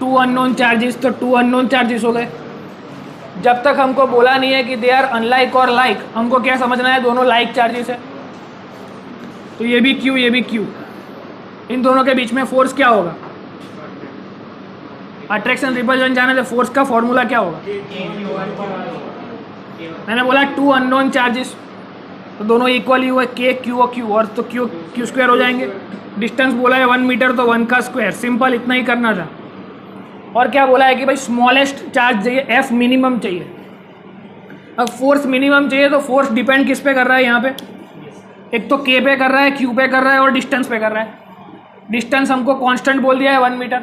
To unknown charges, तो to unknown charges हो गए। जब तक हमको बोला नहीं है कि दे आर अनलाइक और लाइक, हमको क्या समझना है, दोनों लाइक चार्जेस है। तो ये भी क्यू, ये भी क्यू, इन दोनों के बीच में फोर्स क्या होगा? अट्रैक्शन रिपल्शन जाने से फोर्स का फॉर्मूला क्या होगा? मैंने बोला टू अननोन चार्जेस, तो दोनों इक्वली हुए, के क्यू और क्यू, और तो क्यू क्यू स्क्वायर हो जाएंगे। डिस्टेंस बोला है 1 मीटर, तो 1 का स्क्वायर, सिंपल, इतना ही करना था। और क्या बोला है कि भाई स्मॉलेस्ट चार्ज चाहिए, एफ मिनिमम चाहिए। अब फोर्स मिनिमम चाहिए तो फोर्स डिपेंड किस पे कर रहा है यहाँ पे? एक तो के पे कर रहा है, क्यू पे कर रहा है, और डिस्टेंस पे कर रहा है। डिस्टेंस हमको कांस्टेंट बोल दिया है 1 मीटर,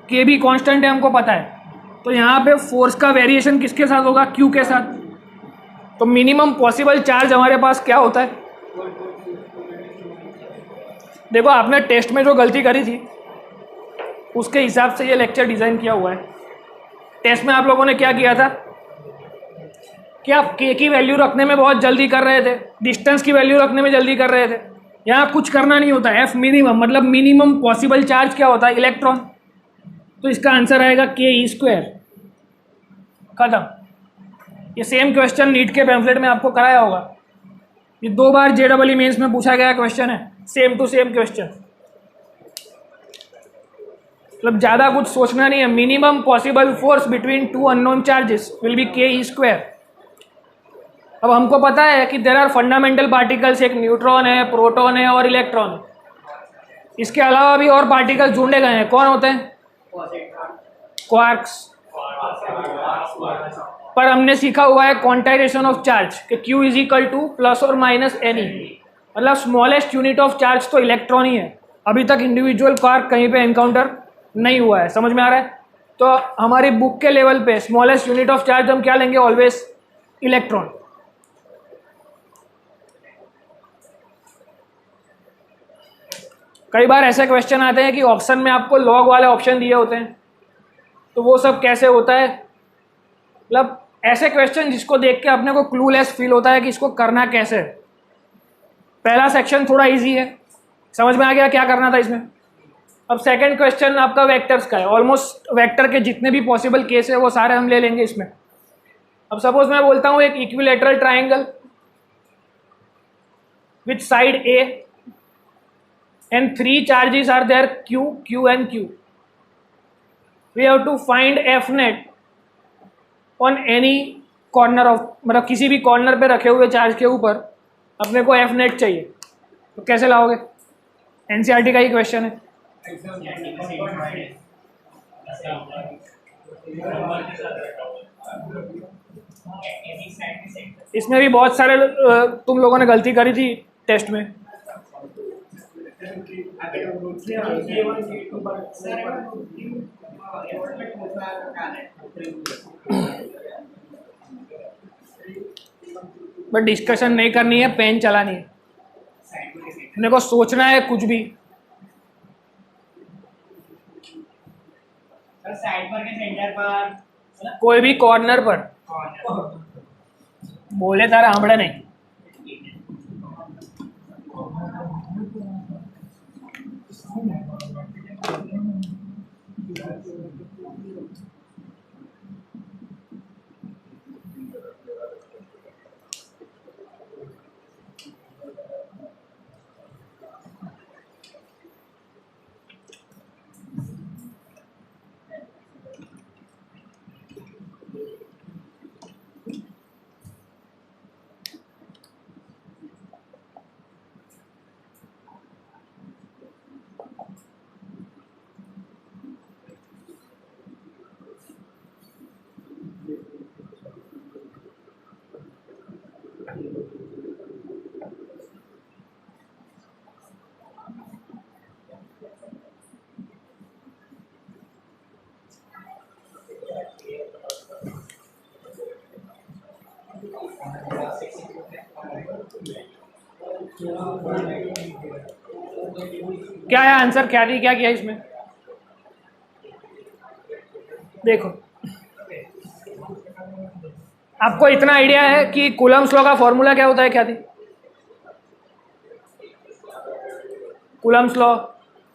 के भी कांस्टेंट है हमको पता है। तो यहाँ पे फोर्स का वेरिएशन किसके साथ होगा? क्यू के साथ। तो मिनिमम पॉसिबल चार्ज हमारे पास क्या होता है? देखो आपने टेस्ट में जो गलती करी थी उसके हिसाब से ये लेक्चर डिज़ाइन किया हुआ है। टेस्ट में आप लोगों ने क्या किया था कि आप के की वैल्यू रखने में बहुत जल्दी कर रहे थे, डिस्टेंस की वैल्यू रखने में जल्दी कर रहे थे। यहाँ कुछ करना नहीं होता, एफ मिनिमम मतलब मिनिमम पॉसिबल चार्ज क्या होता है? इलेक्ट्रॉन। तो इसका आंसर आएगा के ई स्क्वायर। खत्म। ये सेम क्वेश्चन नीट के पैम्फलेट में आपको कराया होगा। ये 2 बार JEE मेंस में पूछा गया क्वेश्चन है, सेम टू सेम क्वेश्चन। मतलब ज़्यादा कुछ सोचना नहीं है। Minimum possible force between two unknown charges will be के ई स्क्वायर। अब हमको पता है कि देयर आर फंडामेंटल पार्टिकल्स, एक न्यूट्रॉन है, प्रोटॉन है और इलेक्ट्रॉन। इसके अलावा भी और पार्टिकल्स ढूंढे गए हैं। कौन होते हैं? क्वार्क्स। पर हमने सीखा हुआ है क्वांटाइजेशन ऑफ चार्ज कि Q is equal two plus और माइनस NE, मतलब स्मॉलेस्ट यूनिट ऑफ चार्ज तो इलेक्ट्रॉन ही है। अभी तक इंडिविजुअल क्वार्क कहीं पे एनकाउंटर नहीं हुआ है। समझ में आ रहा है? तो हमारी बुक के लेवल पे स्मॉलेस्ट यूनिट ऑफ चार्ज हम क्या लेंगे? Always electron. कई बार ऐसे क्वेश्चन आते हैं कि ऑप्शन में आपको लॉग वाले ऑप्शन दिए होते हैं, तो वो सब कैसे होता है? मतलब ऐसे क्वेश्चन जिसको देख के अपने को क्लूलेस फील होता है कि इसको करना कैसे है। पहला सेक्शन थोड़ा इजी है, समझ में आ गया क्या करना था इसमें। अब सेकंड क्वेश्चन आपका वेक्टर्स का है। ऑलमोस्ट वेक्टर के जितने भी पॉसिबल केस है वो सारे हम ले लेंगे इसमें। अब सपोज मैं बोलता हूँ एक equilateral triangle with side A and 3 charges are there, Q, Q and Q. We have to find F net on any corner of, मतलब किसी भी कॉर्नर पे रखे हुए चार्ज के ऊपर अपने को F net चाहिए। तो कैसे लाओगे? NCERT का ही क्वेश्चन है। इसमें भी बहुत सारे तुम लोगों ने गलती करी थी टेस्ट में। बट डिस्कशन नहीं करनी है, पेन चलानी है। अपने को सोचना है कुछ भी। साइड पर के सेंटर पर, कोई भी कॉर्नर पर बोले तारा हमड़े नहीं। क्या है आंसर? क्या थी, क्या किया इसमें? देखो आपको इतना आइडिया है कि कूलम्स लॉ का फॉर्मूला क्या होता है? क्या थी Coulomb's law?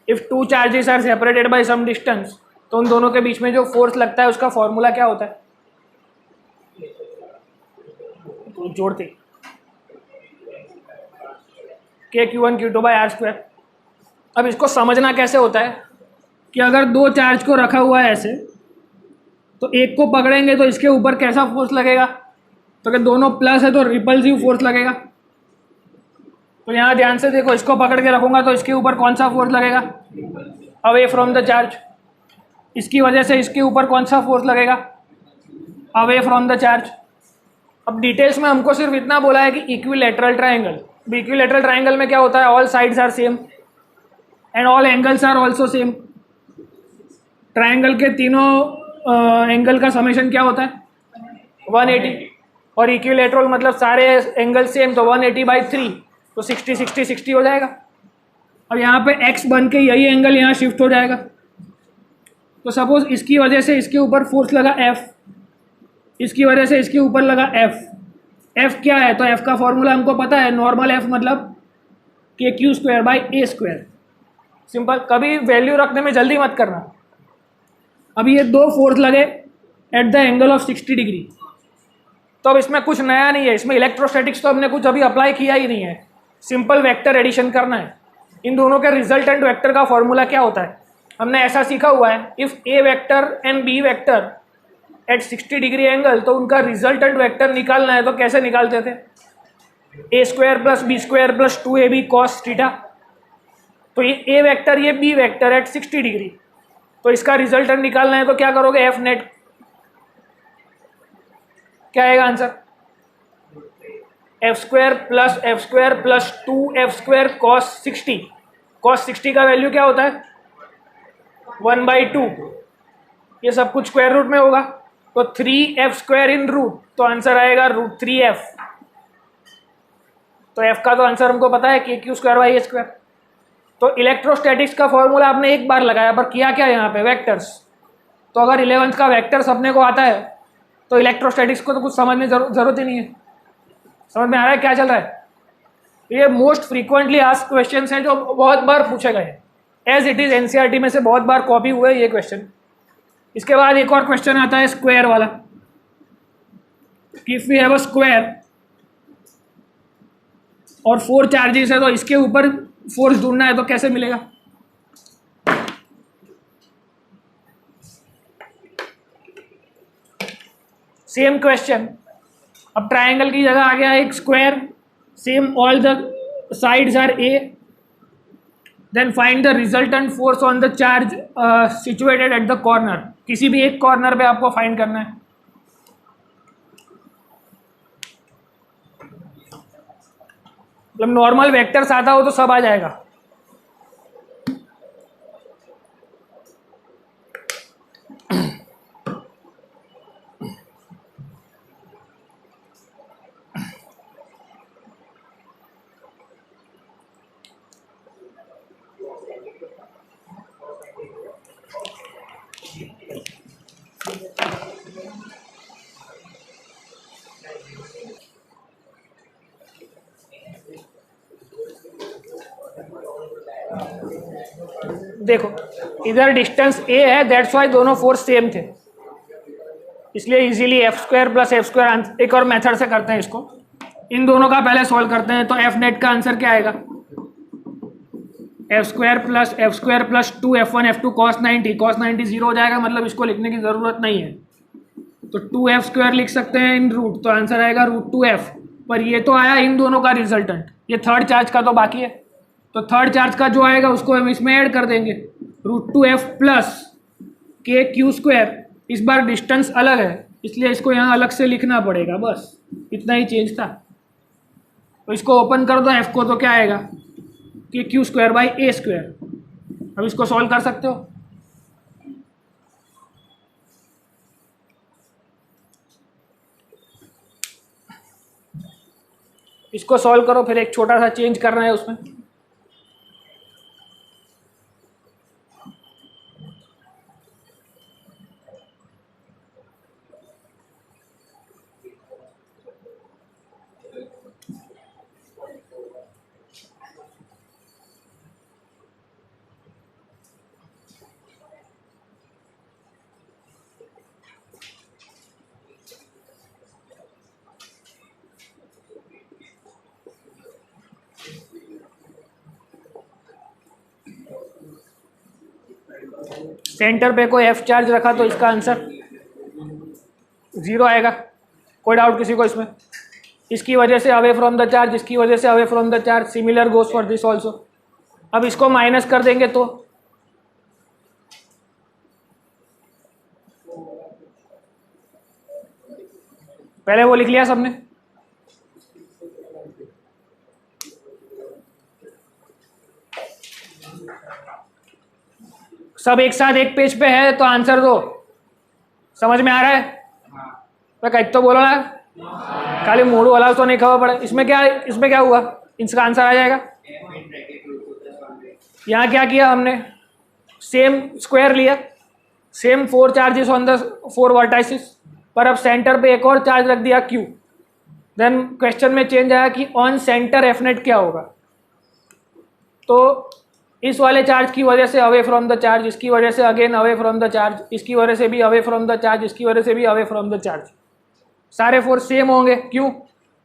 If two charges are separated by some distance तो उन दोनों के बीच में जो फोर्स लगता है उसका फॉर्मूला क्या होता है? तो जोड़ते KQ1 Q2/r²। अब इसको समझना कैसे होता है कि अगर दो चार्ज को रखा हुआ है ऐसे, तो एक को पकड़ेंगे तो इसके ऊपर कैसा फोर्स लगेगा? तो अगर दोनों प्लस है तो रिपल्सिव फोर्स लगेगा। तो यहाँ ध्यान से देखो, इसको पकड़ के रखूंगा तो इसके ऊपर कौन सा फोर्स लगेगा? Away from the charge. इसकी वजह से इसके ऊपर कौन सा फोर्स लगेगा? Away from the charge. अब डिटेल्स में हमको सिर्फ इतना बोला है कि इक्विलेटरल ट्राइंगल। इक्विलेटरल ट्राइंगल में क्या होता है? All sides are same and all angles are also same. Triangle के तीनों एंगल का समेशन क्या होता है? 180। और इक्विलेटरल मतलब सारे एंगल सेम, तो 180/3, तो 60 60 60 हो जाएगा। अब यहाँ पे x बन के यही एंगल यहाँ शिफ्ट हो जाएगा। तो सपोज इसकी वजह से इसके ऊपर फोर्स लगा F, इसकी वजह से इसके ऊपर लगा F। F क्या है? तो F का फॉर्मूला हमको पता है, नॉर्मल F मतलब KQ²/A²। सिंपल। कभी वैल्यू रखने में जल्दी मत करना। अभी ये दो फोर्स लगे at the angle of 60 degree, तो अब इसमें कुछ नया नहीं है, इसमें इलेक्ट्रोस्टैटिक्स तो हमने कुछ अभी अप्लाई किया ही नहीं है। सिंपल वेक्टर एडिशन करना है। इन दोनों के रिजल्टेंट वेक्टर का फॉर्मूला क्या होता है? हमने ऐसा सीखा हुआ है, if A vector and B vector at 60 degree angle, तो उनका रिजल्टेंट वेक्टर निकालना है तो कैसे निकालते थे? A² + B² + 2AB cos theta. तो ये ए वेक्टर, ये बी वेक्टर एट 60 डिग्री, तो इसका रिजल्टेंट निकालना है तो क्या करोगे? F net. क्या आएगा answer? F² + F² + 2F² cos 60। cos 60 का वैल्यू क्या होता है? 1/2। ये सब कुछ स्क्वायर रूट में होगा, तो 3F² इन रूट, तो आंसर आएगा √3F। तो F का तो आंसर हमको पता है, KQ²/A²। तो इलेक्ट्रोस्टैटिक्स का फॉर्मूला आपने एक बार लगाया, पर किया क्या यहाँ पे? वेक्टर्स। तो अगर 11th का वेक्टर्स अपने को आता है तो इलेक्ट्रोस्टैटिक्स को तो कुछ समझने जरूरत ही नहीं है। समझ में आ रहा है क्या चल रहा है? ये मोस्ट फ्रीक्वेंटली आस्क्ड क्वेश्चंस हैं जो बहुत बार पूछे गए हैं। एज इट इज एनसीईआरटी में से बहुत बार कॉपी हुए ये क्वेश्चन। इसके बाद एक और क्वेश्चन आता है स्क्वायर वाला। If we have a square और 4 चार्जेस है, तो इसके ऊपर फोर्स ढूंढना है तो कैसे मिलेगा? Same question. अब ट्रायंगल की जगह आ गया एक square, same all the sides are A, then find the resultant force on the charge situated at the corner. किसी भी एक कॉर्नर पे आपको फाइंड करना है। मतलब नॉर्मल वेक्टर्स आता हो तो सब आ जाएगा। देखो इधर डिस्टेंस a है, दैट्स वाई दोनों फोर्स सेम थे, इसलिए इजीली F² + F²। एक और मेथड से करते हैं इसको। इन दोनों का पहले सॉल्व करते हैं। तो F नेट का आंसर क्या आएगा? F² + F² + 2F1 F2 cos 90। cos 90 0 हो जाएगा, मतलब इसको लिखने की ज़रूरत नहीं है। तो 2F² लिख सकते हैं इन रूट, तो आंसर आएगा √2F। पर ये तो आया इन दोनों का रिजल्टेंट, ये थर्ड चार्ज का तो बाकी है। तो थर्ड चार्ज का जो आएगा उसको हम इसमें ऐड कर देंगे, √2F + KQ²। इस बार डिस्टेंस अलग है इसलिए इसको यहाँ अलग से लिखना पड़ेगा, बस इतना ही चेंज था। तो इसको ओपन कर दो F को, तो क्या आएगा? KQ²/A²। अब इसको सॉल्व कर सकते हो। इसको सॉल्व करो, फिर एक छोटा सा चेंज करना है उसमें। सेंटर पे कोई एफ चार्ज रखा तो इसका आंसर 0 आएगा। कोई डाउट किसी को इसमें? इसकी वजह से अवे फ्रॉम द चार्ज, इसकी वजह से away from the charge, similar goes for this also. अब इसको माइनस कर देंगे तो पहले वो लिख लिया सबने? सब एक साथ एक पेज पे है तो आंसर दो। समझ में आ रहा है? मैं कहीं तो बोलो ना, खाली मूड वाला तो नहीं खबर पड़े। इसमें क्या हुआ? इसका आंसर आ जाएगा। यहाँ क्या किया हमने? सेम स्क्वायर लिया, same 4 charges on the 4 vertices, पर अब सेंटर पे एक और चार्ज रख दिया Q। देन क्वेश्चन में चेंज आया कि ऑन सेंटर एफ नेट क्या होगा। तो इस वाले चार्ज की वजह से अवे फ्रॉम द चार्ज, इसकी वजह से again away from the charge, इसकी वजह से भी अवे फ्रॉम द चार्ज, इसकी वजह से भी अवे फ्रॉम द चार्ज। सारे फोर्स सेम होंगे। क्यों?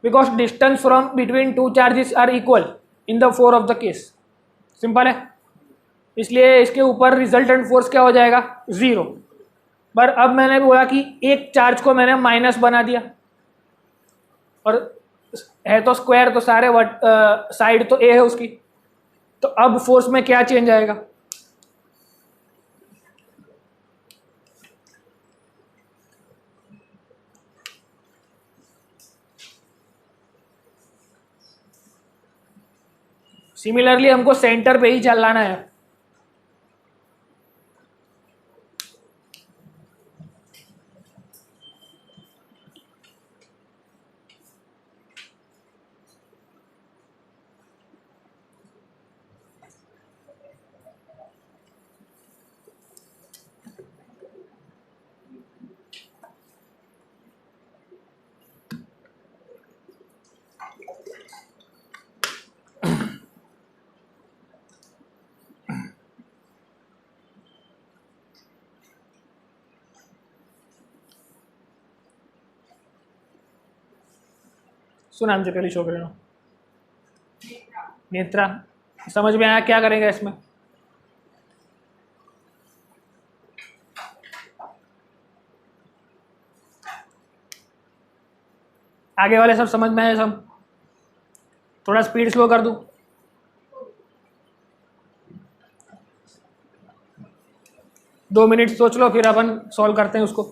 Because distance from between 2 charges are equal in the 4 of the case. Simple है। इसलिए इसके ऊपर रिजल्टेंट फोर्स क्या हो जाएगा? 0। पर अब मैंने बोला कि एक चार्ज को मैंने माइनस बना दिया, और है तो स्क्वायर, तो सारे साइड तो ए है उसकी। तो अब फोर्स में क्या चेंज आएगा? सिमिलरली हमको सेंटर पे ही चलाना है। सुना मुझे पहले शो करें। नेत्रा, समझ में आया क्या करेंगे इसमें? आगे वाले सब समझ में आए? सब थोड़ा स्पीड स्लो कर दूं? दो मिनट सोच लो, फिर अपन सॉल्व करते हैं उसको।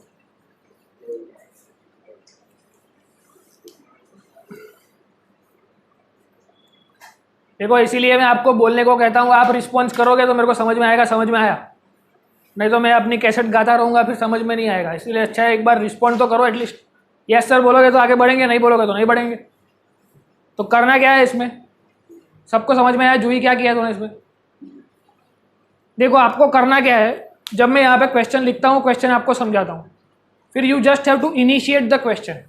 देखो, इसीलिए मैं आपको बोलने को कहता हूँ, आप रिस्पॉन्स करोगे तो मेरे को समझ में आएगा, समझ में आया। नहीं तो मैं अपनी कैसेट गाता रहूँगा, फिर समझ में नहीं आएगा। इसीलिए अच्छा है एक बार रिस्पॉन्ड तो करो एटलीस्ट। यस सर बोलोगे तो आगे बढ़ेंगे, नहीं बोलोगे तो नहीं बढ़ेंगे। तो करना क्या है इसमें? सबको समझ में आया जूही क्या किया तूने इसमें? देखो, आपको करना क्या है, जब मैं यहाँ पे क्वेश्चन लिखता हूँ, क्वेश्चन आपको समझाता हूँ, फिर you just have to initiate the question.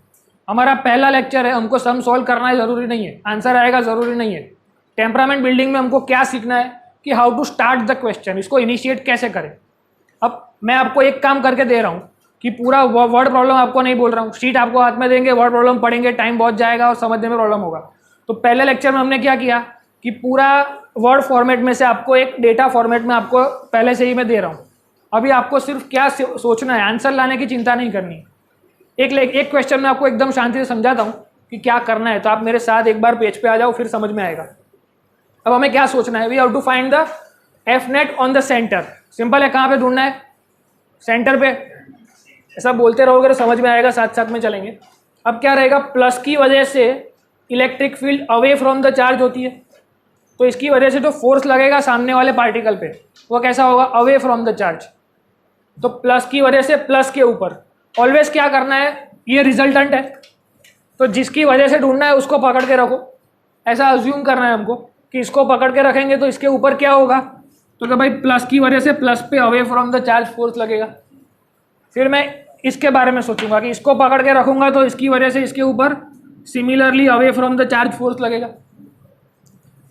हमारा पहला लेक्चर है, हमको सम सॉल्व करना है, ज़रूरी नहीं है आंसर आएगा, ज़रूरी नहीं है। टेम्परामेंट बिल्डिंग में हमको क्या सीखना है कि how to start the question, इसको इनिशिएट कैसे करें। अब मैं आपको एक काम करके दे रहा हूँ कि पूरा वर्ड प्रॉब्लम आपको नहीं बोल रहा हूँ, शीट आपको हाथ में देंगे, वर्ड प्रॉब्लम पढ़ेंगे, टाइम बहुत जाएगा और समझने में प्रॉब्लम होगा। तो पहले लेक्चर में हमने क्या किया कि पूरा वर्ड फॉर्मेट में से आपको एक डेटा फॉर्मेट में आपको पहले से ही मैं दे रहा हूँ। अभी आपको सिर्फ क्या सोचना है, आंसर लाने की चिंता नहीं करनी। एक क्वेश्चन में आपको एकदम शांति से समझाता हूँ कि क्या करना है, तो आप मेरे साथ एक बार पेज पे आ जाओ, फिर समझ में आएगा। अब हमें क्या सोचना है? We have to find the F net on the centre. Simple है, कहाँ पे ढूंढना है? सेंटर पे। ऐसा बोलते रहोगे तो समझ में आएगा, साथ साथ में चलेंगे। अब क्या रहेगा? प्लस की वजह से electric field away from the charge होती है, तो इसकी वजह से जो फोर्स लगेगा सामने वाले पार्टिकल पे वो कैसा होगा? Away from the charge. तो प्लस की वजह से प्लस के ऊपर ऑलवेज क्या करना है? ये रिजल्टेंट है, तो जिसकी वजह से ढूंढना है उसको पकड़ के रखो। ऐसा अज्यूम करना है हमको कि इसको पकड़ के रखेंगे तो इसके ऊपर क्या होगा? तो क्या भाई, प्लस की वजह से प्लस पे away from the charge force लगेगा। फिर मैं इसके बारे में सोचूंगा कि इसको पकड़ के रखूंगा तो इसकी वजह से इसके ऊपर similarly away from the charge force लगेगा।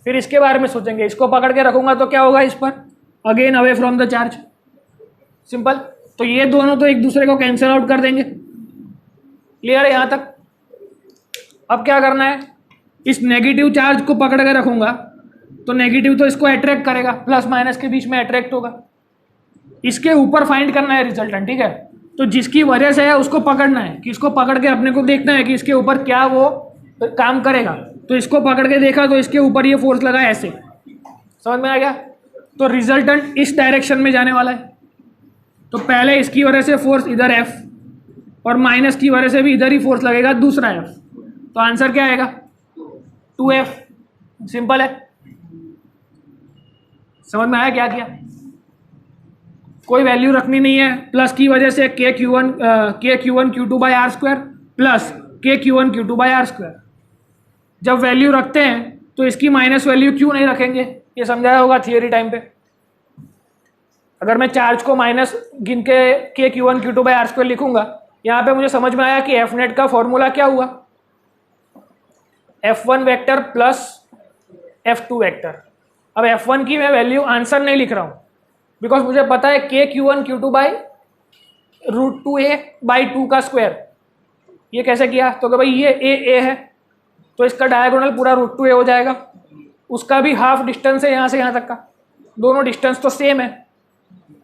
फिर इसके बारे में सोचेंगे, इसको पकड़ के रखूंगा तो क्या होगा? इस पर again away from the charge. Simple. तो ये दोनों तो एक दूसरे को कैंसिल आउट कर देंगे। क्लियर है यहाँ तक? अब क्या करना है? इस नेगेटिव चार्ज को पकड़ के रखूंगा तो नेगेटिव तो इसको अट्रैक्ट करेगा, प्लस माइनस के बीच में अट्रैक्ट होगा। इसके ऊपर फाइंड करना है रिजल्टेंट, ठीक है। तो जिसकी वजह से है उसको पकड़ना है, कि इसको पकड़ के अपने को देखना है कि इसके ऊपर क्या वो काम करेगा। तो इसको पकड़ के देखा तो इसके ऊपर ये फोर्स लगा ऐसे, समझ में आ गया। तो रिजल्टेंट इस डायरेक्शन में जाने वाला है। तो पहले इसकी वजह से फोर्स इधर F और माइनस की वजह से भी इधर ही फोर्स लगेगा दूसरा F। तो आंसर क्या आएगा 2F। सिंपल है, समझ में आया क्या किया। कोई वैल्यू रखनी नहीं है। प्लस की वजह से KQ1 Q2 by R square plus KQ1 Q2 by R square. जब वैल्यू रखते हैं तो इसकी माइनस वैल्यू क्यों नहीं रखेंगे, ये समझाया होगा थियरी टाइम पे। अगर मैं चार्ज को माइनस गिन के KQ1 Q2 by R square लिखूंगा, यहाँ पे मुझे समझ में आया कि एफ नेट का फॉर्मूला क्या हुआ, F1 vector plus F2 vector. अब F1 की मैं वैल्यू आंसर नहीं लिख रहा हूँ, बिकॉज मुझे पता है KQ1 Q2 by √2a by 2 का स्क्वायर। ये कैसे किया, तो भाई ये a है तो इसका डायगोनल पूरा √2a हो जाएगा, उसका भी हाफ डिस्टेंस है यहाँ से यहाँ तक का, दोनों डिस्टेंस तो सेम है,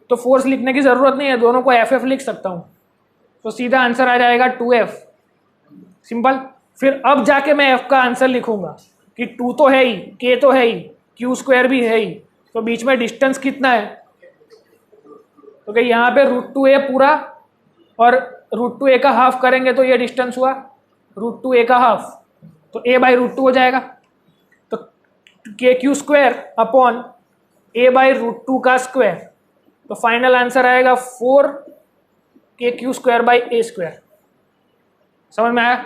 तो फोर्स लिखने की ज़रूरत नहीं है, दोनों को FF लिख सकता हूँ। तो सीधा आंसर आ जाएगा 2F। सिंपल। फिर अब जाके मैं F का आंसर लिखूंगा कि 2 तो है ही, K तो है ही, Q स्क्वायर भी है ही, तो बीच में डिस्टेंस कितना है, तो क्या यहाँ पे √2a पूरा और √2a का हाफ करेंगे तो ये डिस्टेंस हुआ √2a का हाफ, तो a बाई √2 हो जाएगा। तो KQ square upon a by √2 का स्क्वायर, तो फाइनल आंसर आएगा 4 KQ square by a square. समझ में आया।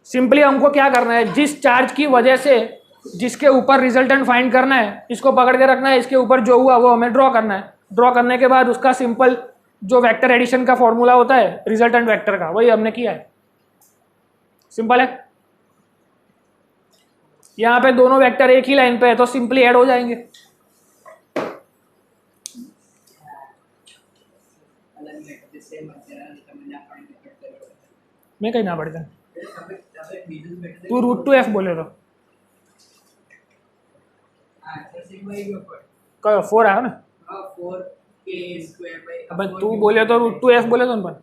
सिंपली हमको क्या करना है, जिस चार्ज की वजह से जिसके ऊपर रिजल्टेंट फाइंड करना है, इसको पकड़ के रखना है, इसके ऊपर जो हुआ वो हमें ड्रॉ करना है। ड्रॉ करने के बाद उसका सिंपल जो वेक्टर एडिशन का फॉर्मूला होता है रिजल्टेंट वेक्टर का, वही हमने किया है। सिंपल है। यहाँ पे दोनों वेक्टर एक ही लाइन पे है तो सिंपली ऐड हो जाएंगे। मैं कहीं ना पड़ता तू √2F बोले तो 4 आया ना, अब तू बोले तो √2F बोले तो पर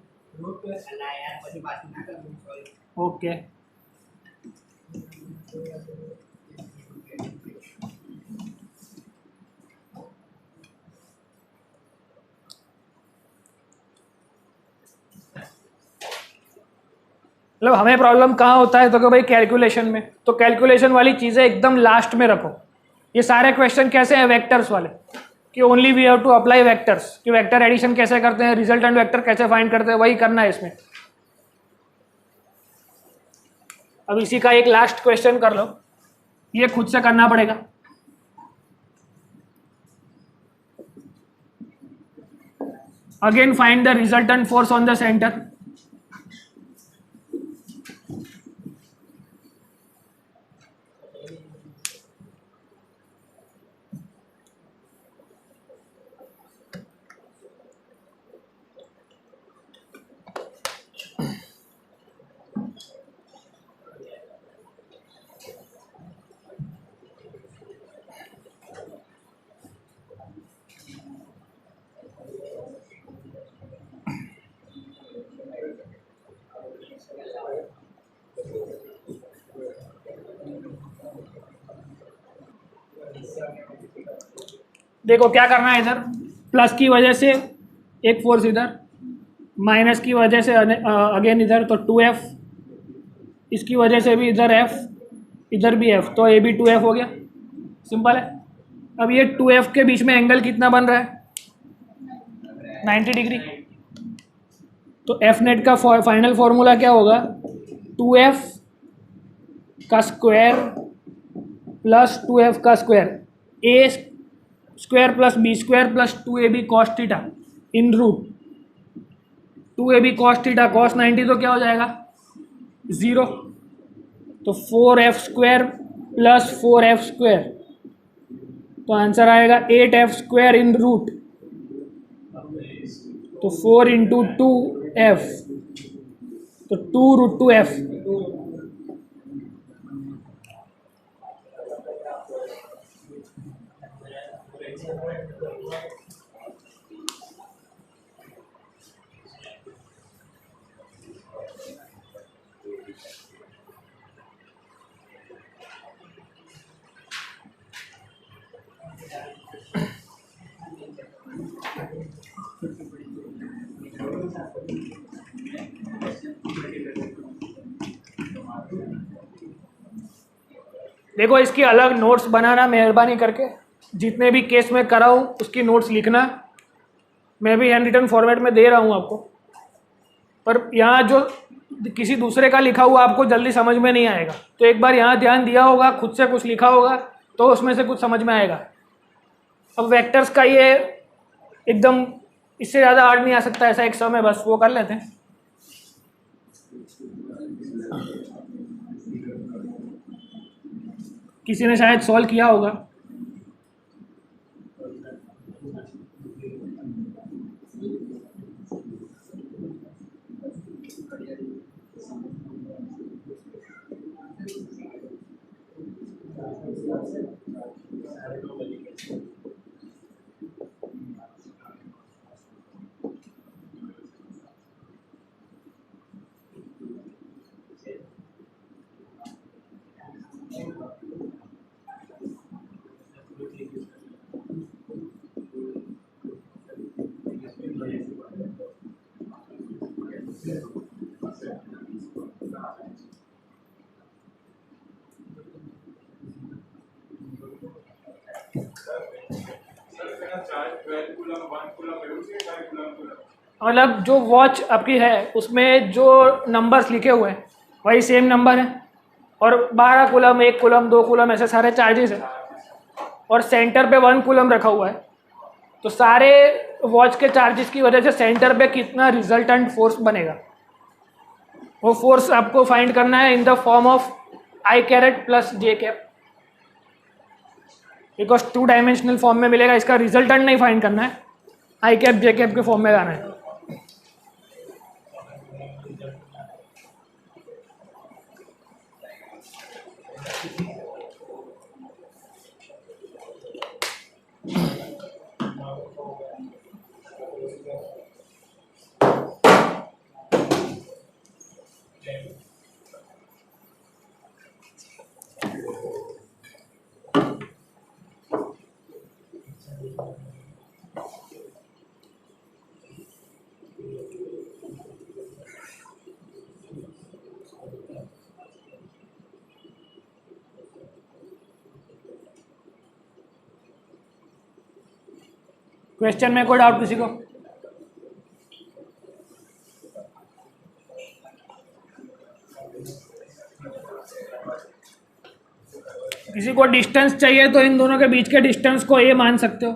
ओके। मतलब हमें प्रॉब्लम कहाँ होता है, तो कि भाई कैलकुलेशन में, तो कैलकुलेशन वाली चीज़ें एकदम लास्ट में रखो। ये सारे क्वेश्चन कैसे हैं, वेक्टर्स वाले, कि only we have to apply vectors, कि वेक्टर एडिशन कैसे करते हैं, रिजल्टेंट वेक्टर कैसे फाइंड करते हैं, वही करना है इसमें। अब इसी का एक लास्ट क्वेश्चन कर लो, ये खुद से करना पड़ेगा। Again find the resultant force on the centre. देखो क्या करना है, इधर प्लस की वजह से एक फोर्स इधर, माइनस की वजह से अगेन इधर, तो 2F, इसकी वजह से भी इधर F, इधर भी F, तो ये भी 2F हो गया। सिंपल है। अब ये 2F के बीच में एंगल कितना बन रहा है 90 डिग्री। तो F नेट का फाइनल फॉर्मूला क्या होगा 2F का स्क्वायर प्लस 2F का square, A square plus B square plus 2AB cos theta in root 2AB cos theta cos 90, तो क्या हो जाएगा 0। तो 4F square plus 4F square, तो आंसर आएगा 8F स्क्वायर इन रूट, तो 4 इंटू 2F, तो 2√2F। देखो इसकी अलग नोट्स बनाना मेहरबानी करके, जितने भी केस में कराऊँ उसकी नोट्स लिखना। मैं भी हैंड रिटन फॉर्मेट में दे रहा हूँ आपको, पर यहाँ जो किसी दूसरे का लिखा हुआ आपको जल्दी समझ में नहीं आएगा। तो एक बार यहाँ ध्यान दिया होगा, खुद से कुछ लिखा होगा तो उसमें से कुछ समझ में आएगा। अब वेक्टर्स का ये एकदम इससे ज़्यादा हार्ड नहीं आ सकता, ऐसा एक सम है, बस वो कर लेते हैं। किसी ने शायद सॉल्व किया होगा। मतलब जो वॉच आपकी है उसमें जो नंबर्स लिखे हुए हैं वही सेम नंबर है, और 12 कूलम, 1 कूलम, 2 कूलम, ऐसे सारे चार्जेस हैं, और सेंटर पे 1 कूलम रखा हुआ है। तो सारे वॉच के चार्जेस की वजह से सेंटर पे कितना रिजल्टेंट फोर्स बनेगा, वो फोर्स आपको फाइंड करना है in the form of I caret plus J cap, because 2 dimensional form में मिलेगा। इसका रिजल्टेंट नहीं फाइंड करना है, आई कैप जे कैप के फॉर्म में लाना है। क्वेश्चन में कोई डाउट किसी को? किसी को डिस्टेंस चाहिए तो इन दोनों के बीच के डिस्टेंस को ए मान सकते हो।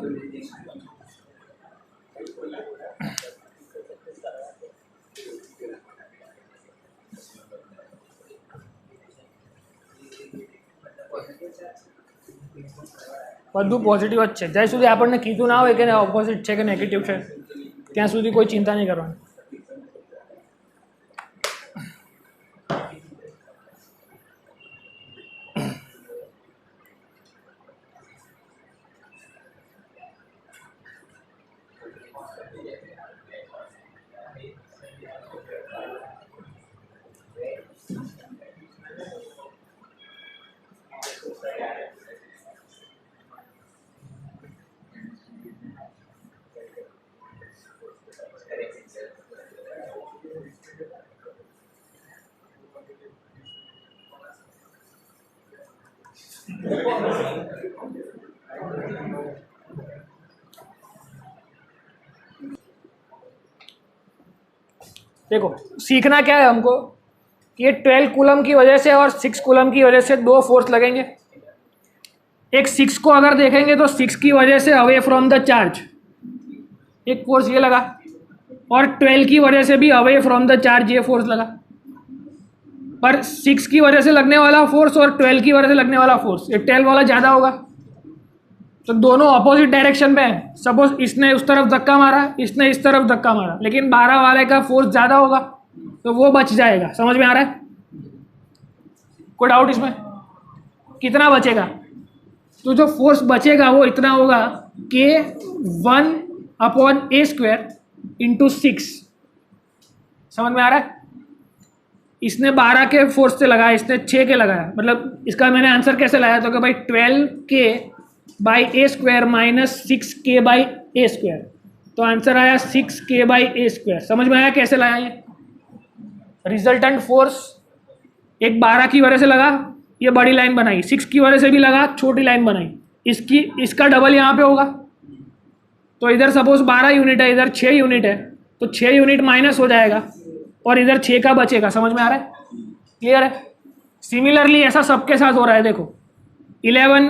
બધું પોઝિટિવ જ છે, જ્યાં સુધી આપણને કીધું ના હોય કે ઓપોઝિટ છે કે નેગેટિવ છે ત્યાં સુધી કોઈ ચિંતા નહીં કરવાની। देखो सीखना क्या है हमको कि ये 12 कूलम की वजह से और 6 कूलम की वजह से 2 फोर्स लगेंगे। एक 6 को अगर देखेंगे तो 6 की वजह से अवे फ्रॉम द चार्ज एक फोर्स ये लगा, और 12 की वजह से भी अवे फ्रॉम द चार्ज ये फोर्स लगा। पर 6 की वजह से लगने वाला फोर्स और 12 की वजह से लगने वाला फोर्स, ये 12 वाला ज़्यादा होगा, तो दोनों अपोजिट डायरेक्शन में है। सपोज इसने उस तरफ धक्का मारा, इसने इस तरफ धक्का मारा, लेकिन 12 वाले का फोर्स ज़्यादा होगा तो वो बच जाएगा। समझ में आ रहा है? कोई डाउट इसमें? कितना बचेगा? तो जो फोर्स बचेगा वो इतना होगा कि 1/a² इंटू 6। समझ में आ रहा है? इसने 12 के फोर्स से लगाया, इसने 6 के लगाया, मतलब इसका मैंने आंसर कैसे लाया तो कि भाई 12k/a² माइनस 6k/a², तो आंसर आया 6k/a²। समझ में आया कैसे लाया ये? रिजल्टेंट फोर्स एक 12 की वजह से लगा ये बड़ी लाइन बनाई, 6 की वजह से भी लगा, छोटी लाइन बनाई, इसका डबल यहाँ पे होगा। तो इधर सपोज 12 यूनिट है, इधर 6 यूनिट है, तो 6 यूनिट माइनस हो जाएगा और इधर 6 का बचेगा। समझ में आ रहा है? क्लियर है? सिमिलरली ऐसा सबके साथ हो रहा है। देखो 11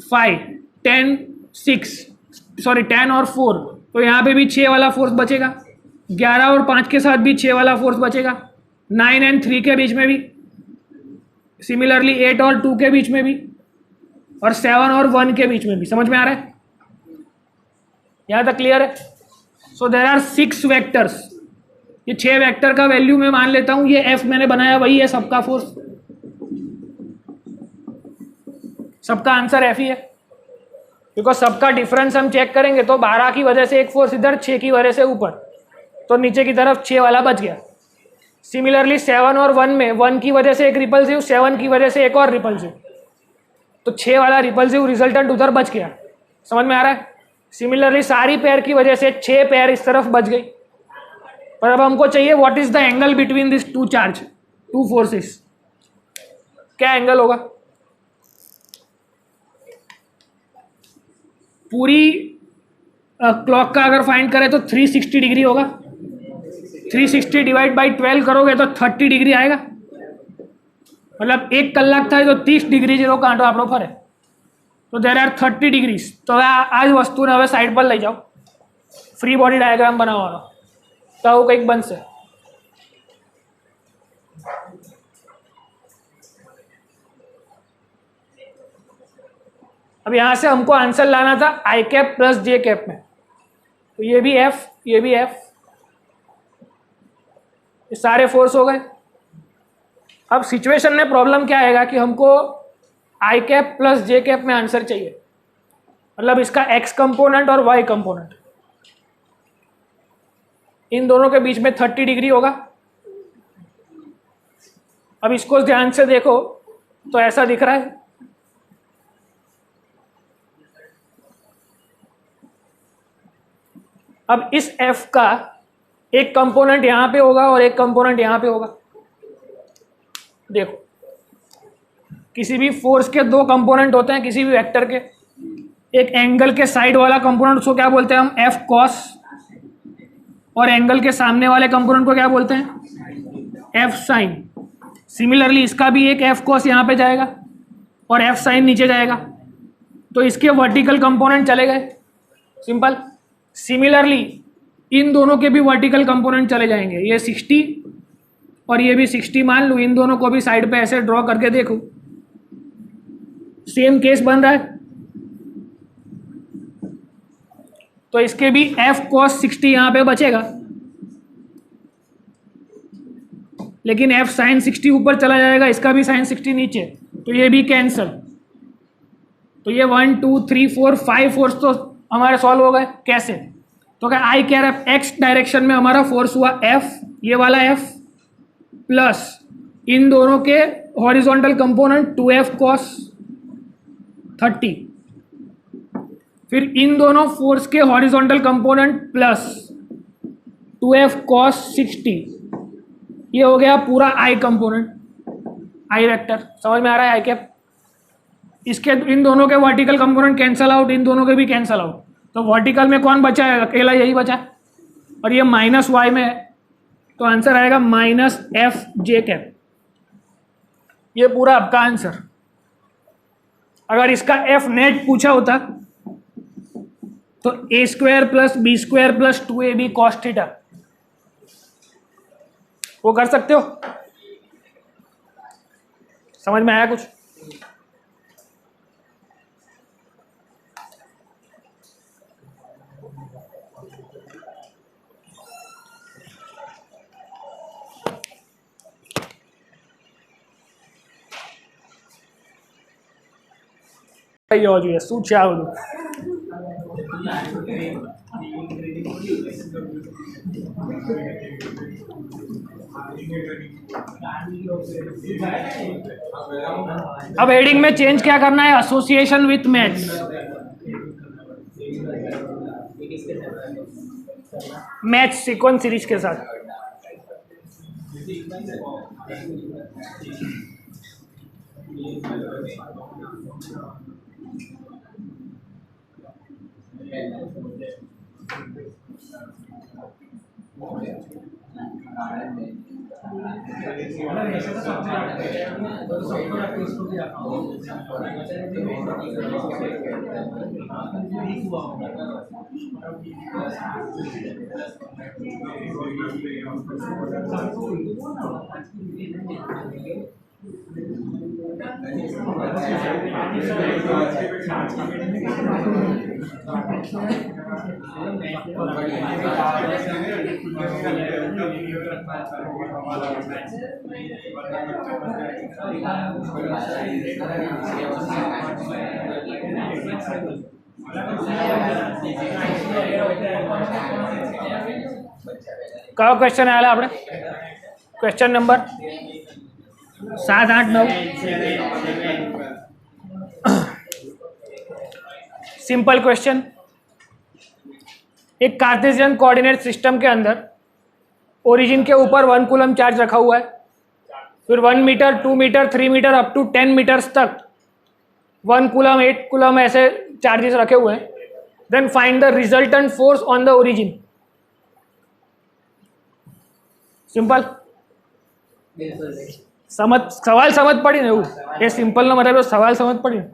5 10 6 सॉरी 10 और 4, तो यहाँ पे भी 6 वाला फोर्स बचेगा। 11 और 5 के साथ भी 6 वाला फोर्स बचेगा। 9 और 3 के बीच में भी, सिमिलरली 8 और 2 के बीच में भी, और 7 और 1 के बीच में भी। समझ में आ रहा है? यहाँ तक क्लियर है? सो देर आर 6 वेक्टर्स। ये 6 वेक्टर का वैल्यू मैं मान लेता हूँ, ये एफ मैंने बनाया वही है सबका फोर्स, सबका आंसर एफ ही है। बिकॉज सबका डिफरेंस हम चेक करेंगे तो 12 की वजह से एक फोर्स इधर, 6 की वजह से ऊपर, तो नीचे की तरफ 6 वाला बच गया। सिमिलरली 7 और 1 में 1 की वजह से एक रिपल्सिव, 7 की वजह से एक और रिपल्सिव, तो 6 वाला रिपल्सिव रिजल्टेंट उधर बच गया। समझ में आ रहा है? सिमिलरली सारी पेयर की वजह से 6 पेयर इस तरफ बच गई। पर अब हमको चाहिए what is the angle between this two charge, two forces. क्या एंगल होगा? पूरी क्लॉक का अगर फाइंड करें तो 360 डिग्री होगा। 360 डिवाइड बाई 12 करोगे तो 30 डिग्री आएगा। मतलब 1 કલાક થાય તો 30 ડિગ્રી જેવો કાંટો આપણો ફરે, તો देयर आर 30 डिग्रीज। तो આ જ વસ્તુને હવે સાઈડ પર લઈ જાઓ, ફ્રી બોડી ડાયાગ્રામ બનાવવાનો, તો આવું કંઈક બનશે। अब यहाँ से हमको आंसर लाना था आई कैप प्लस जे कैप में, तो ये भी एफ, ये भी एफ, ये सारे फोर्स हो गए। अब सिचुएशन में प्रॉब्लम क्या आएगा कि हमको आई कैप प्लस जे कैप में आंसर चाहिए, मतलब इसका एक्स कंपोनेंट और वाई कंपोनेंट, इन दोनों के बीच में 30 डिग्री होगा। अब इसको ध्यान से देखो तो ऐसा दिख रहा है, अब इस एफ का एक कंपोनेंट यहां पे होगा और एक कंपोनेंट यहां पे होगा। देखो किसी भी फोर्स के 2 कंपोनेंट होते हैं, किसी भी वेक्टर के। एक एंगल के साइड वाला कंपोनेंट उसको क्या बोलते हैं हम? एफ कॉस, और एंगल के सामने वाले कंपोनेंट को क्या बोलते हैं? F sine. सिमिलरली इसका भी एक एफ कॉस यहाँ पे जाएगा और एफ साइन नीचे जाएगा, तो इसके वर्टिकल कंपोनेंट चले गए, सिंपल। सिमिलरली इन दोनों के भी वर्टिकल कंपोनेंट चले जाएंगे, ये 60 और ये भी 60 मान लूँ। इन दोनों को भी साइड पे ऐसे ड्रॉ करके देखो, सेम केस बन रहा है। तो इसके भी एफ कॉस 60 यहाँ पे बचेगा, लेकिन एफ साइन 60 ऊपर चला जाएगा, इसका भी साइन 60 नीचे, तो ये भी कैंसल। तो ये 1 2 3 4 5 फोर्स तो हमारे सॉल्व हो गए। कैसे? तो क्या आई कह रहा है एक्स डायरेक्शन में हमारा फोर्स हुआ एफ, ये वाला एफ, प्लस इन दोनों के हॉरिजॉन्टल कंपोनेंट 2f cos 30, फिर इन दोनों फोर्स के horizontal component plus 2f cos 60। ये हो गया पूरा आई कंपोनेंट, आई वेक्टर। समझ में आ रहा है? I cap. इसके इन दोनों के वर्टिकल कंपोनेंट कैंसल आउट, इन दोनों के भी कैंसल आउट, तो वर्टिकल में कौन बचा है? अकेला यही बचा, और ये माइनस वाई में है, तो आंसर आएगा माइनस एफ जे कैप। ये पूरा आपका आंसर। अगर इसका एफ नेट पूछा होता तो a² plus b² plus 2ab cos theta, वो कर सकते हो? समझ में आया कुछ? જોઈએ શું છે આ બધું? अब हेडिंग में चेंज क्या करना है? Association with maths. Maths sequence series के साथ। कयो क्वेश्चन आया આપણે क्वेश्चन नंबर 7, 8, 9 सिंपल क्वेश्चन। एक कार्टेशियन कोऑर्डिनेट सिस्टम के अंदर ओरिजिन के ऊपर 1 कूलम चार्ज रखा हुआ है, फिर 1 metre, 2 metre, 3 metre up to 10 metres तक 1 कूलम, 8 कूलम ऐसे चार्जेस रखे हुए हैं। Then find the resultant force on the origin. Simple समझ, सवाल समझ पड़ी ने એવું એ સિમ્પલ નો મતલબ સવાલ સમજ પડી ને।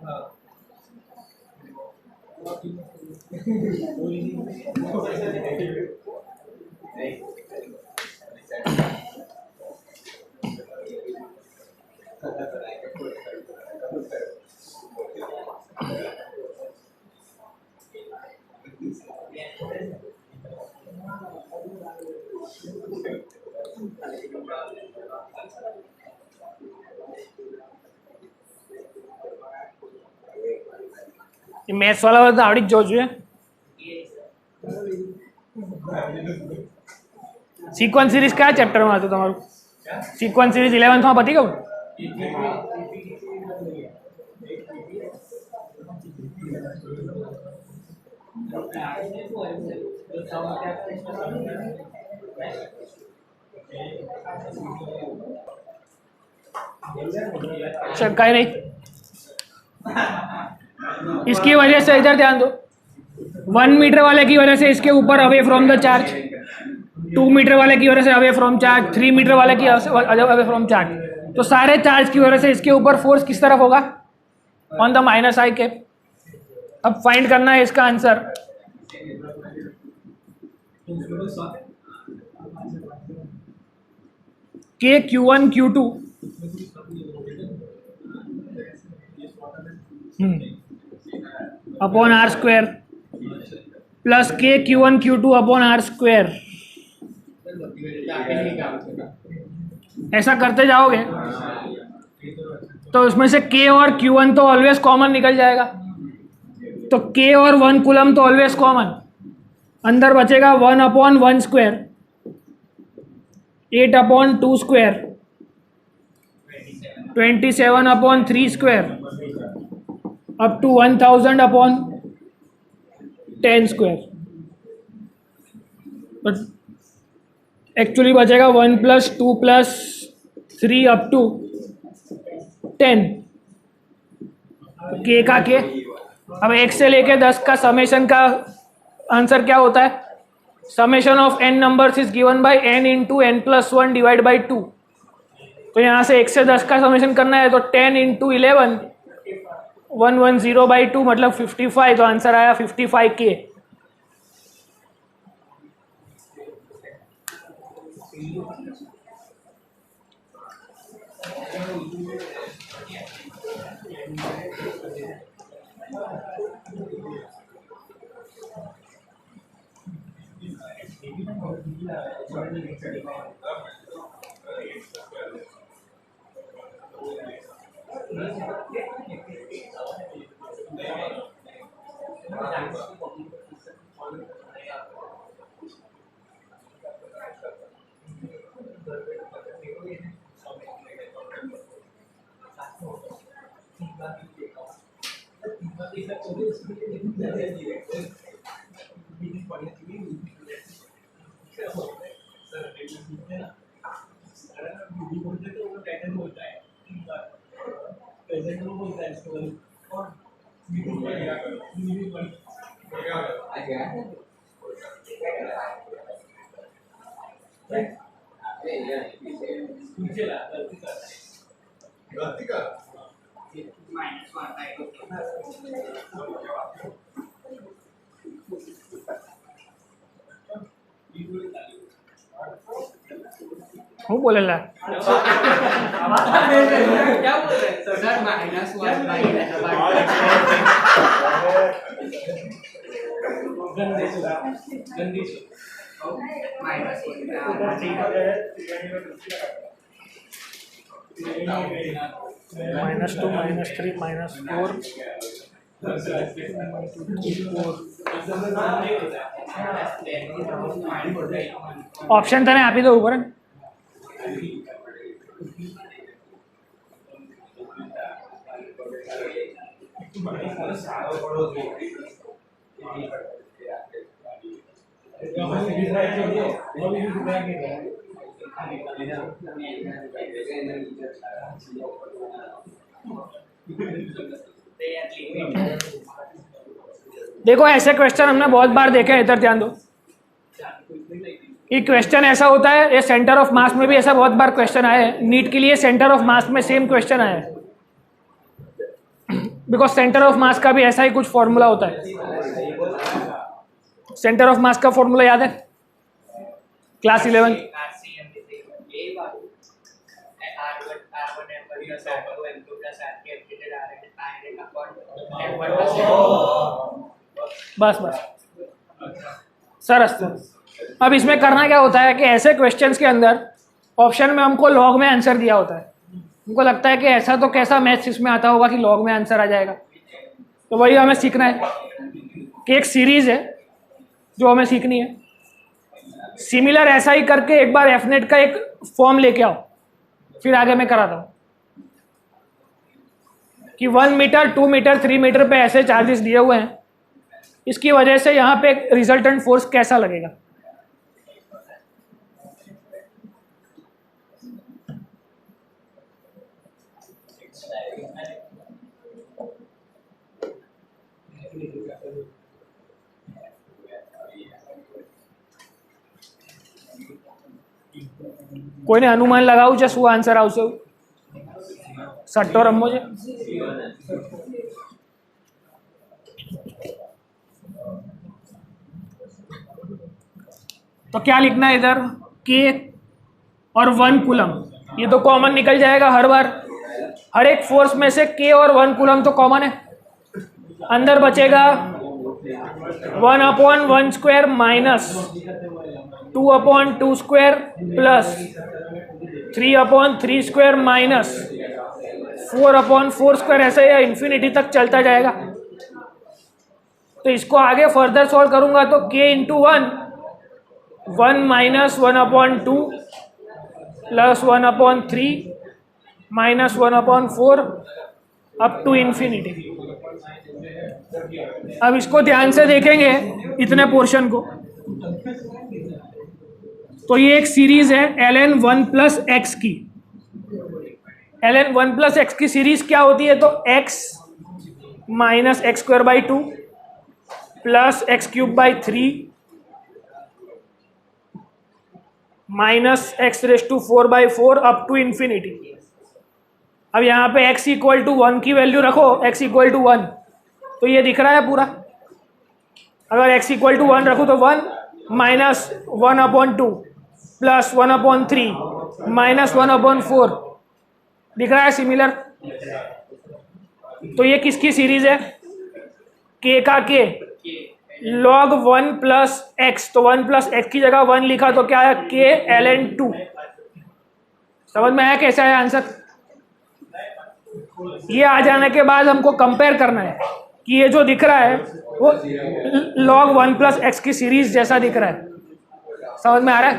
मैथ्स वाला तो आवड़ी जो જોઈએ। सीक्वेंस सीरीज क्या चैप्टर में હતું તમારું? सीक्वेंस सीरीज 11th में પતી ગયું। चल कहीं नहीं, इसकी वजह से इधर ध्यान दो, 1 मीटर वाले की वजह से इसके ऊपर away from the charge, 2 metre वाले की वजह से अवे फ्रॉम चार्ज, 3 मीटर वाले की अवे फ्रॉम चार्ज। तो सारे चार्ज की वजह से इसके ऊपर फोर्स किस तरफ होगा? On the minus I cap. अब फाइंड करना है इसका आंसर। के Q1 Q2 upon are square plus के Q1 Q2 upon are square. ऐसा करते जाओगे तो उसमें से के और Q1 तो ऑलवेज कॉमन निकल जाएगा, तो के और 1 कूलम तो ऑलवेज कॉमन, अंदर बचेगा 1 upon 1 square, 8 upon 2 square, 27 upon 3 square up to 1000 upon 10 square. But actually बचेगा 1 प्लस 2 प्लस 3 अप टू 10। के का के, अब 1 से लेके 10 का समेशन का आंसर क्या होता है? Summation of n numbers is given by n into n plus 1 divide by 2। तो यहाँ से 1 से 10 का समेशन करना है तो 10 इंटू 11 110 बाई 2 मतलब 55। तो आंसर आया 55 के। હું બોલેલા क्या बोल रहे हैं सर -2 -3 -4 ऑप्शन तने आपी दो ऊपर देखो ऐसे क्वेश्चन हमने बहुत बार देखे हैं, इधर ध्यान दो। ये क्वेश्चन ऐसा होता है, ये सेंटर ऑफ मास में भी ऐसा बहुत बार क्वेश्चन आया है। नीट के लिए सेंटर ऑफ मास में सेम क्वेश्चन आया है, बिकॉज सेंटर ऑफ मास का भी ऐसा ही कुछ फॉर्मूला होता है। सेंटर ऑफ मास का फॉर्मूला याद है क्लास 11? बस बस सरस। अब इसमें करना क्या होता है कि ऐसे क्वेश्चंस के अंदर ऑप्शन में हमको लॉग में आंसर दिया होता है। हमको लगता है कि ऐसा तो कैसा मैथ्स इसमें आता होगा कि लॉग में आंसर आ जाएगा, तो वही हमें सीखना है कि एक सीरीज है जो हमें सीखनी है। सिमिलर ऐसा ही करके एक बार एफनेट का एक फॉर्म लेके आओ, फिर आगे मैं कराता हूँ कि 1 मीटर 2 मीटर 3 मीटर पे ऐसे चार्जेस दिए हुए हैं, इसकी वजह से यहाँ पे एक रिजल्टेंट फोर्स कैसा लगेगा। कोई ने अनुमान लगाऊ છે શું આન્સર આવશે? સટ્ટો રમવો છે? तो क्या लिखना है इधर? के और 1 कूलम, ये तो कॉमन निकल जाएगा हर बार। हर एक फोर्स में से के और 1 कूलम तो कॉमन है। अंदर बचेगा 1/1 square minus 2/2 square plus 3/3 square minus 4/4 square, ऐसे या इन्फिनिटी तक चलता जाएगा। तो इसको आगे फर्दर सॉल्व करूंगा तो k into 1 minus 1/2 plus 1/3 minus 1/4 up to infinity. अब इसको ध्यान से देखेंगे इतने पोर्शन को, तो ये एक सीरीज है ln 1 प्लस एक्स की। ln 1 प्लस एक्स की सीरीज क्या होती है? तो x minus x square by 2 plus x cube by 3 minus x raise to 4/4 up to infinity. अब यहाँ पे x इक्वल टू 1 की वैल्यू रखो, x इक्वल टू 1, तो ये दिख रहा है पूरा। अगर x इक्वल टू 1 रखो तो 1 माइनस 1/2 प्लस 1/3 माइनस 1/4 दिख रहा है सिमिलर। तो ये किसकी सीरीज है? k का k log 1 प्लस एक्स, तो 1 प्लस एक्स की जगह 1 लिखा तो क्या है? k ln 2। समझ में आया कैसा है आंसर? ये आ जाने के बाद हमको कंपेयर करना है कि ये जो दिख रहा है वो log 1 प्लस एक्स की सीरीज जैसा दिख रहा है। समझ में आ रहा है?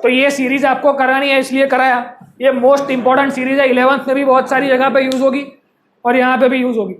तो ये सीरीज आपको करानी है, इसलिए कराया। ये मोस्ट इंपॉर्टेंट सीरीज है, 11th में भी बहुत सारी जगह पे यूज होगी और यहाँ पे भी यूज होगी।